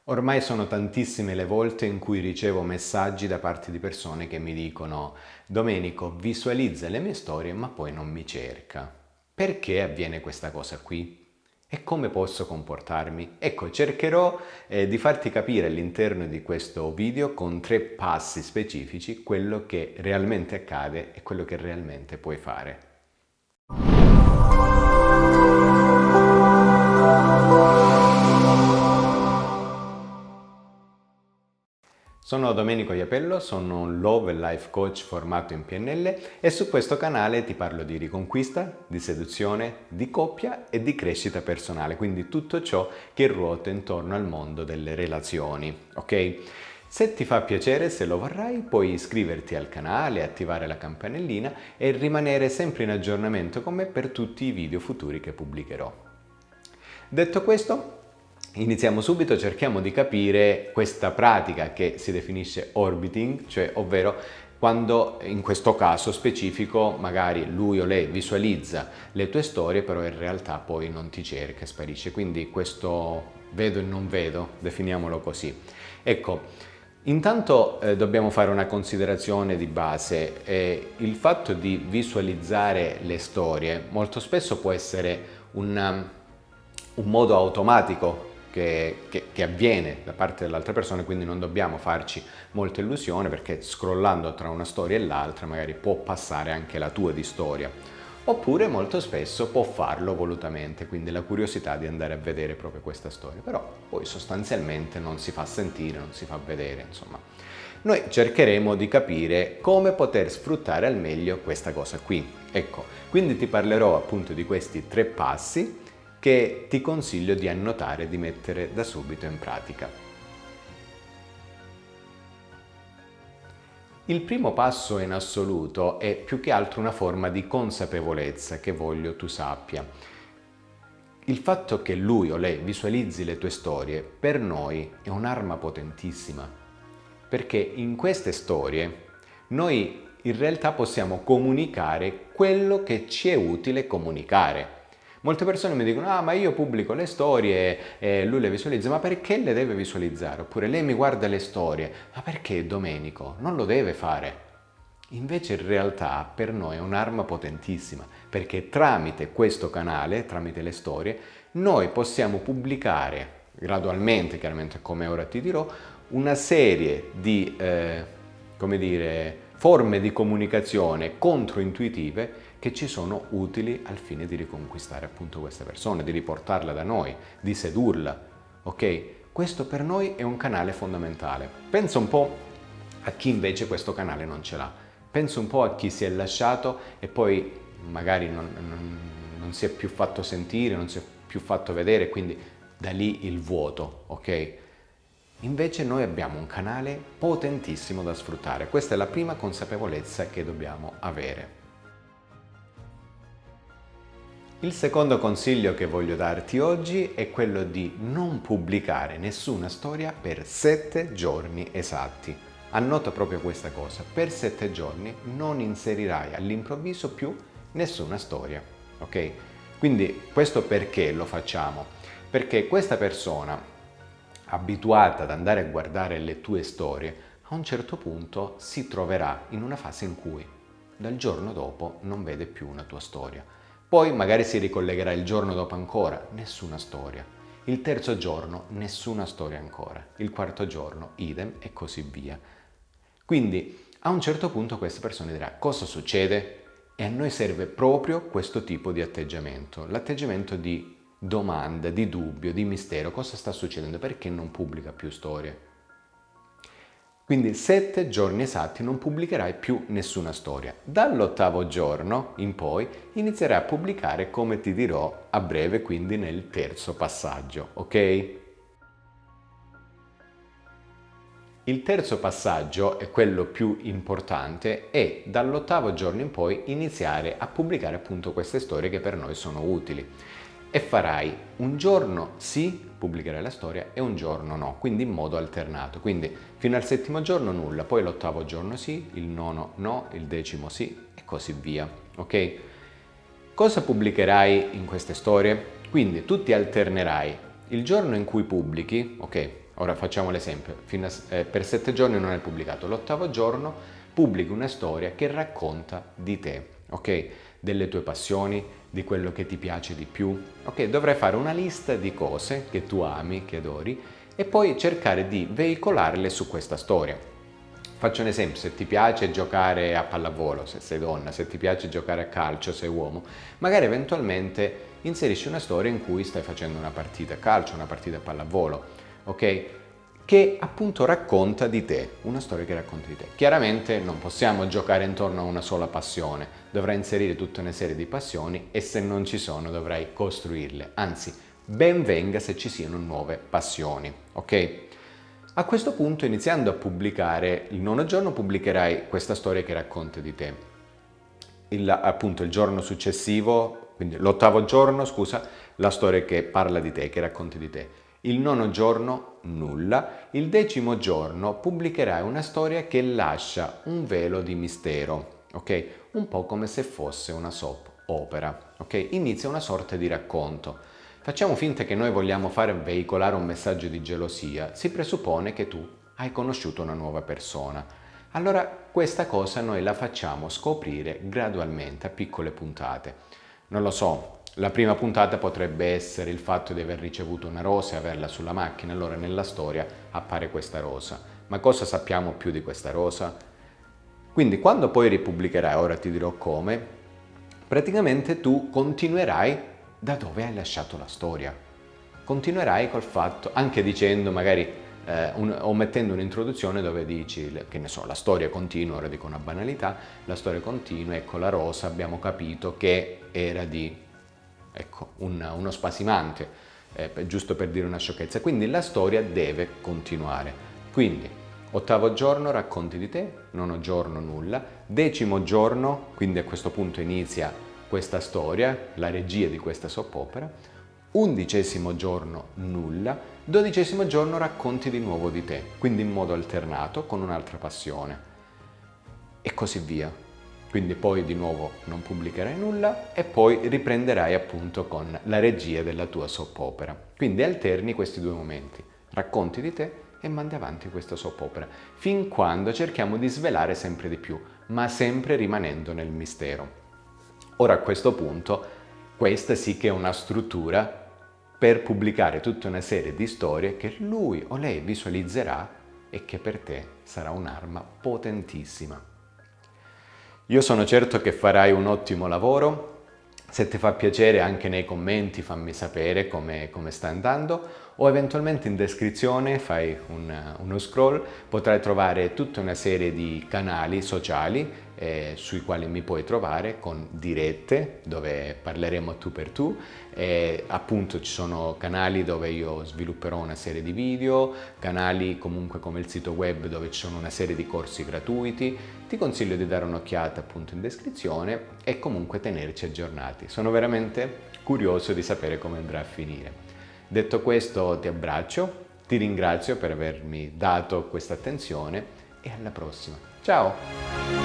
Ormai sono tantissime le volte in cui ricevo messaggi da parte di persone che mi dicono: Domenico, visualizza le mie storie ma poi non mi cerca. Perché avviene questa cosa qui? E come posso comportarmi? Ecco, cercherò di farti capire all'interno di questo video con 3 passi specifici quello che realmente accade e quello che realmente puoi fare. Sono Domenico Iapello, sono un Love and Life Coach formato in PNL e su questo canale ti parlo di riconquista, di seduzione, di coppia e di crescita personale, quindi tutto ciò che ruota intorno al mondo delle relazioni, ok? Se ti fa piacere, se lo vorrai, puoi iscriverti al canale, attivare la campanellina e rimanere sempre in aggiornamento con me per tutti i video futuri che pubblicherò. Detto questo, iniziamo subito, cerchiamo di capire questa pratica che si definisce orbiting, cioè ovvero quando in questo caso specifico magari lui o lei visualizza le tue storie però in realtà poi non ti cerca, sparisce, quindi questo vedo e non vedo, definiamolo così. Ecco, intanto dobbiamo fare una considerazione di base, il fatto di visualizzare le storie molto spesso può essere un modo automatico che avviene da parte dell'altra persona, quindi non dobbiamo farci molta illusione perché scrollando tra una storia e l'altra magari può passare anche la tua di storia. Oppure molto spesso può farlo volutamente, quindi la curiosità di andare a vedere proprio questa storia, però poi sostanzialmente non si fa sentire, non si fa vedere, insomma. Noi cercheremo di capire come poter sfruttare al meglio questa cosa qui. Ecco, quindi ti parlerò appunto di questi 3 passi che ti consiglio di annotare e di mettere da subito in pratica. Il primo passo in assoluto è più che altro una forma di consapevolezza che voglio tu sappia. Il fatto che lui o lei visualizzi le tue storie per noi è un'arma potentissima, perché in queste storie noi in realtà possiamo comunicare quello che ci è utile comunicare. Molte persone mi dicono: ah, ma io pubblico le storie e lui le visualizza, ma perché le deve visualizzare? Oppure lei mi guarda le storie, ma perché Domenico? Non lo deve fare. Invece in realtà per noi è un'arma potentissima, perché tramite questo canale, tramite le storie, noi possiamo pubblicare gradualmente, chiaramente come ora ti dirò, una serie di, come dire, forme di comunicazione controintuitive che ci sono utili al fine di riconquistare appunto questa persona, di riportarla da noi, di sedurla, ok? Questo per noi è un canale fondamentale. Pensa un po' a chi invece questo canale non ce l'ha. Pensa un po' a chi si è lasciato e poi magari non si è più fatto sentire, non si è più fatto vedere, quindi da lì il vuoto, ok? Invece noi abbiamo un canale potentissimo da sfruttare. Questa è la prima consapevolezza che dobbiamo avere. Il secondo consiglio che voglio darti oggi è quello di non pubblicare nessuna storia per 7 giorni esatti. Annota proprio questa cosa: per 7 giorni non inserirai all'improvviso più nessuna storia, ok? Quindi questo perché lo facciamo? Perché questa persona, abituata ad andare a guardare le tue storie, a un certo punto si troverà in una fase in cui dal giorno dopo non vede più una tua storia. Poi magari si ricollegherà il giorno dopo ancora, nessuna storia. Il terzo giorno, nessuna storia ancora. Il quarto giorno, idem e così via. Quindi a un certo punto questa persona dirà: cosa succede? E a noi serve proprio questo tipo di atteggiamento, l'atteggiamento di domanda, di dubbio, di mistero. Cosa sta succedendo? Perché non pubblica più storie? Quindi 7 giorni esatti non pubblicherai più nessuna storia. Dall'8° giorno in poi inizierai a pubblicare, come ti dirò a breve, quindi nel terzo passaggio, ok? Il terzo passaggio, è quello più importante, è dall'8° giorno in poi iniziare a pubblicare appunto queste storie che per noi sono utili. E farai un giorno sì, pubblicherai la storia, e un giorno no, quindi in modo alternato. Quindi fino al 7° giorno nulla, poi l'8° giorno sì, il 9° no, il 10° sì e così via, ok? Cosa pubblicherai in queste storie? Quindi tu ti alternerai il giorno in cui pubblichi, ok, ora facciamo l'esempio, per 7 giorni non hai pubblicato, l'8° giorno pubblichi una storia che racconta di te, ok? Delle tue passioni, di quello che ti piace di più, ok? Dovrai fare una lista di cose che tu ami, che adori e poi cercare di veicolarle su questa storia. Faccio un esempio, se ti piace giocare a pallavolo, se sei donna, se ti piace giocare a calcio, se sei uomo, magari eventualmente inserisci una storia in cui stai facendo una partita a calcio, una partita a pallavolo, ok? Che appunto racconta di te, una storia che racconta di te. Chiaramente non possiamo giocare intorno a una sola passione, dovrai inserire tutta una serie di passioni e se non ci sono dovrai costruirle, anzi ben venga se ci siano nuove passioni, ok? A questo punto, iniziando a pubblicare, il 9° giorno pubblicherai questa storia che racconta di te. Appunto il giorno successivo, quindi l'8° giorno, scusa, la storia che parla di te, che racconta di te. Il 9° giorno nulla, il 10° giorno pubblicherai una storia che lascia un velo di mistero, ok? Un po' come se fosse una soap opera, ok? Inizia una sorta di racconto. Facciamo finta che noi vogliamo fare veicolare un messaggio di gelosia, si presuppone che tu hai conosciuto una nuova persona. Allora questa cosa noi la facciamo scoprire gradualmente a piccole puntate. Non lo so, la prima puntata potrebbe essere il fatto di aver ricevuto una rosa e averla sulla macchina, allora nella storia appare questa rosa. Ma cosa sappiamo più di questa rosa? Quindi quando poi ripubblicherai, ora ti dirò come, praticamente tu continuerai da dove hai lasciato la storia. Continuerai col fatto, anche dicendo magari o mettendo un'introduzione dove dici, che ne so, la storia continua, ora dico una banalità, la storia continua, ecco la rosa, abbiamo capito che era di, ecco, uno spasimante, giusto per dire una sciocchezza, quindi la storia deve continuare. Quindi, 8° giorno racconti di te, 9° giorno nulla, 10° giorno, quindi a questo punto inizia questa storia, la regia di questa soap opera, 11° giorno nulla, 12° giorno racconti di nuovo di te, quindi in modo alternato con un'altra passione e così via. Quindi poi di nuovo non pubblicherai nulla e poi riprenderai appunto con la regia della tua soap opera. Quindi alterni questi due momenti, racconti di te e mandi avanti questa soap opera, fin quando cerchiamo di svelare sempre di più, ma sempre rimanendo nel mistero. Ora a questo punto, questa sì che è una struttura per pubblicare tutta una serie di storie che lui o lei visualizzerà e che per te sarà un'arma potentissima. Io sono certo che farai un ottimo lavoro. Se ti fa piacere anche nei commenti fammi sapere come sta andando o eventualmente in descrizione fai uno scroll, potrai trovare tutta una serie di canali sociali sui quali mi puoi trovare con dirette dove parleremo tu per tu appunto ci sono canali dove io svilupperò una serie di video, canali comunque come il sito web dove ci sono una serie di corsi gratuiti. Ti consiglio di dare un'occhiata appunto in descrizione e comunque tenerci aggiornati. Sono veramente curioso di sapere come andrà a finire. Detto questo ti abbraccio, ti ringrazio per avermi dato questa attenzione e alla prossima. Ciao!